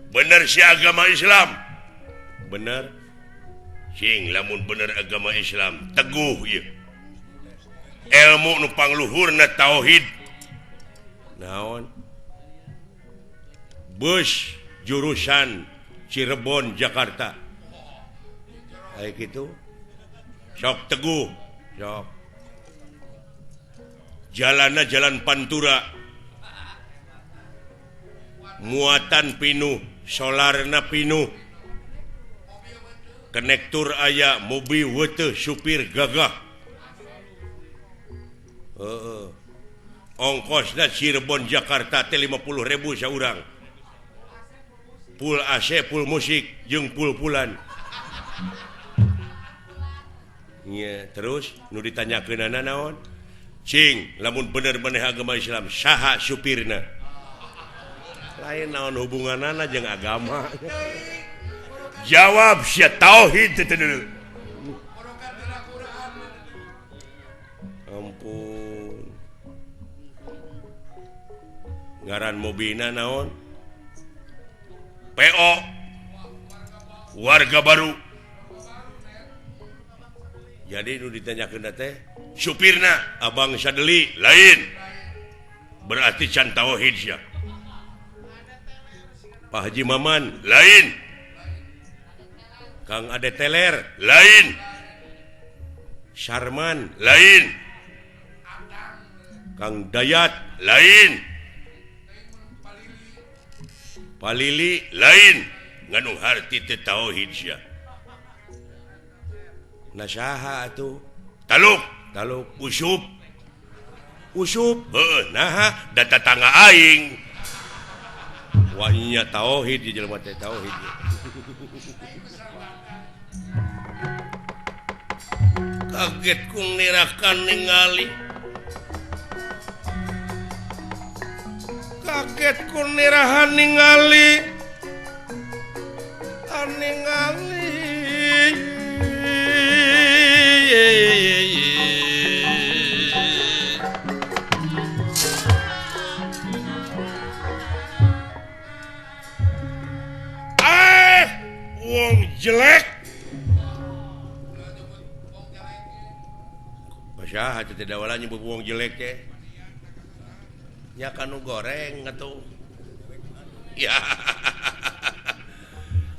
bener si agama Islam bener sing lamun bener agama Islam teguh ya ilmu nupang luhurna tauhid naon bus jurusan Cirebon Jakarta kayak gitu sok teguh sok jalanna jalan Pantura muatan pinuh solarna pinuh konektor aya mobil wete supir gagah ongkosna Cirebon Jakarta teh 50.000 saurang full AC full musik jeung full-pullan nya terus nu ditanyakeunana naon cing lamun bener-bener agama Islam saha supirna lain naon hubunganana jeung agama jawab sia tauhid teh dulu ampun ngaran mobilna naon PO warga baru jadi nu ditanyakeun teh supirna abang sadeli lain berarti can tauhid sia Pak Haji Maman lain Kang Ade Teler lain Syarman lain Kang Dayat lain Palili lain nganu harti teu tauhid sia nasaha atuh taluk usup heueuh naha da tatangga aing wanya tauhid di jelema teh tauhid kaget kung nirakan ningali kaget kung nirahan ningali wong jelek masyarakat tidak walanya wong jelek teh nya kanu goreng atuh ya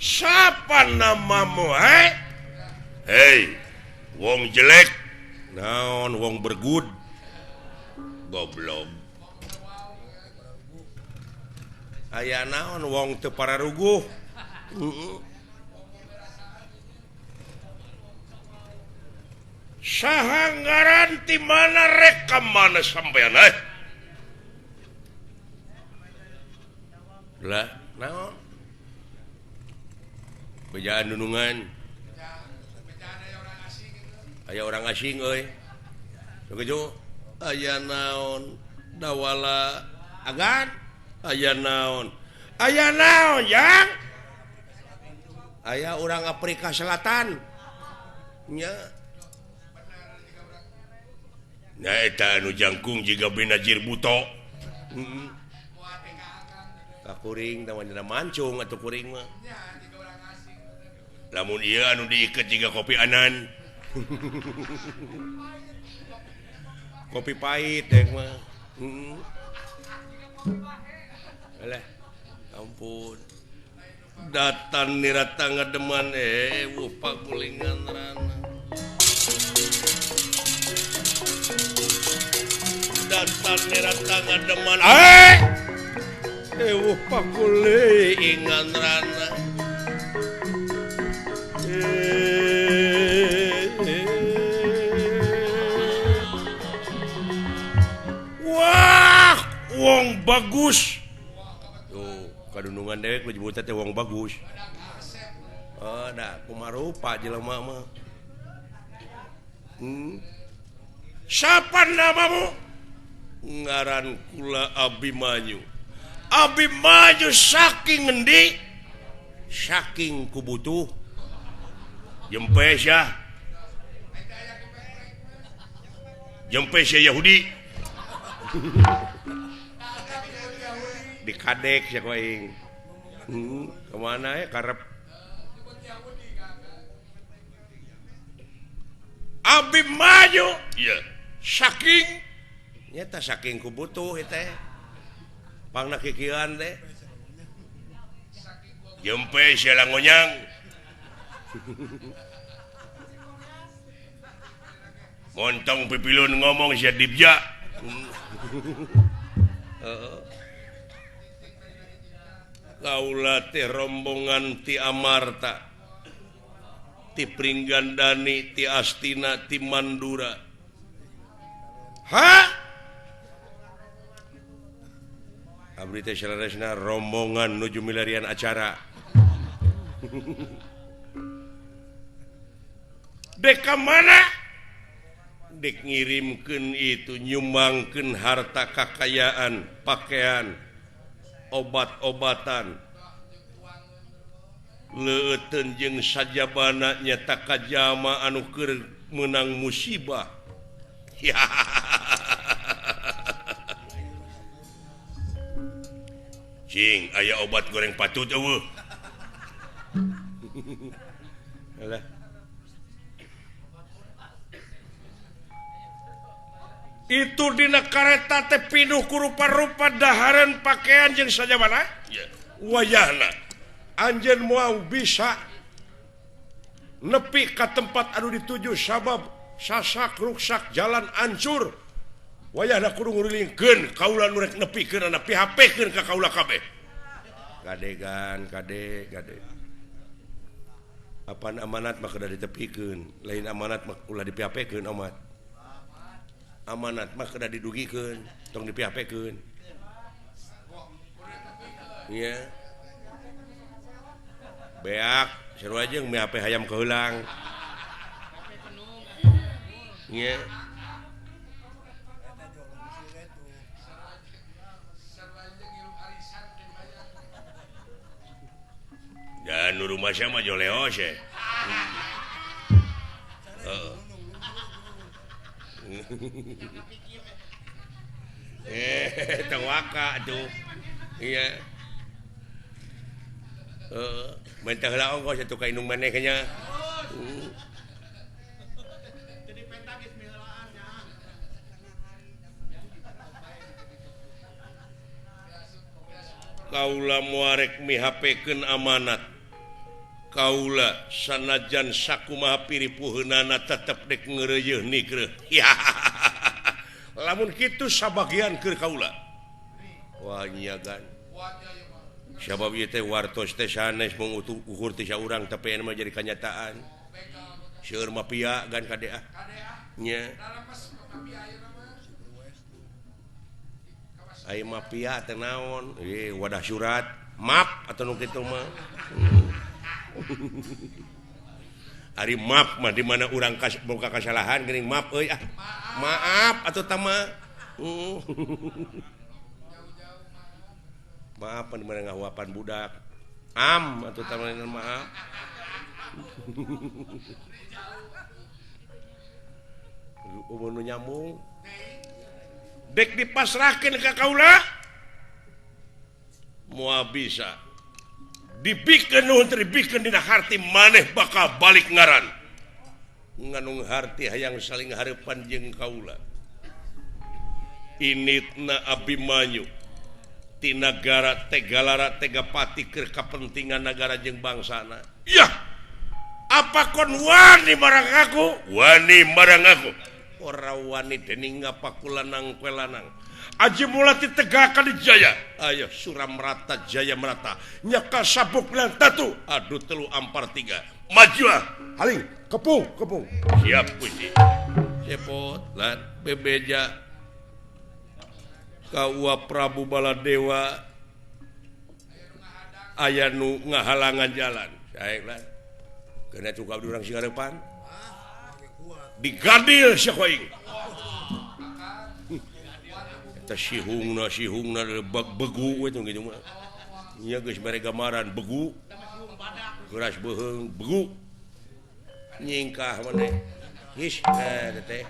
siapa namamu hei wong jelek naon wong bergud goblok aya naon wong teu pararuguh sahanggaran ti mana rekam mana sampean lah naon bejaan nunungan aya orang asing euy sagejo aya naon dawala agan aya naon yang aya orang Afrika Selatan nya nah eta anu jangkung jiga Benazir Buto kakuring tawanna mancung atuh kuring mah lamun ieu anu diiket jiga kopi anan kopi pahit teh mah alah ampun datan nirata ngademan wupak kulingan rana datan nirata ngademan wupak kulingan rana wah wong bagus kadunungan dewek menyebutnya teh wong bagus da kumarupa jelema mah siapa namamu ngaran kula Abimanyu saking ngendi saking kubutuh jempes Yahudi di kadek kemana ya karep Abi maju saking nyata saking ku butuh teh pangna kikian teh jempe sialang ngonyang montong pipilun ngomong sia dibja kaula teh rombongan ti Amarta ti Pringgandani ti Astina ti Mandura abdi teh salaresna rombongan nuju milarian acara dek mana dek ngirimkeun itu nyumbangkeun harta kakayaan pakaian obat-obatan leuteun jeung sajabana nyata kajama anu keur meunang musibah cing aya obat goreng patut eueuh alah itu dina kareta teh pinuh ku rupa-rupa dahareun pakaian jeung sajabana wayahna anjeun moal bisa nepi ka tempat anu dituju sabab sasak ruksak jalan hancur wayahna kudu ngurilingkeun kaula nu rek nepikeun ana PHP-keun ka kaula kabeh gadegan kade apaan amanat mah kada ditepikeun lain amanat mah ulah di PHP-keun amanat mah kada didugikeun tong di PHP-keun nya beak sarua jeung PHP hayam keulang nya dan nu rumah sia mah joleos ya tawaka tuh iya mentah heula ongkos atuh ka indung maneh nya jadi pentagis mihelaannya kaula muarek mihapekeun amanat kaula sanajan sakumaha piripuheunana tetep dek ngeureuyeuh nikreuh lamun kitu sabagian keur kaula wah nyagan sabab ieu teh wartos teh sanes mung ukur ti saurang tapi mah jadi kenyataan seueur mafia gan kadea nya aya mafia teh naon wadah surat map atau nu kitu mah ari maaf mah di mana urang boga kasalahan geuning maaf euy maaf atuh tama maaf di mana ngahuapan budak atuh tama maaf umur nu nyambung dek dipasrahkeun ka kaula moal bisa dibikeun nuhun dibikeun dina harti maneh bakal balik ngaran nganung harti hayang saling hareupan jeung kaula initna Abimanyu ti nagara Tegalara Tegapati keur kapentingan nagara jeung bangsana yah apa kon wani marang aku ora wani dening ngapakulanang kwelanang Aji mulati tegakan di Jaya ayo Suramrata Jaya Merata nyaka sabuk lan tatu adu telu ampar tiga maju haling kepung siap puji cepot lan bebeja kaua Prabu Baladewa aya nu ngahalangan jalan sae lan kena cukup urang singarepan digadil sakoing sihungna begu itu gitu mah nya geus mere gambaran begu keras beheung begu nyingkah maneh his teh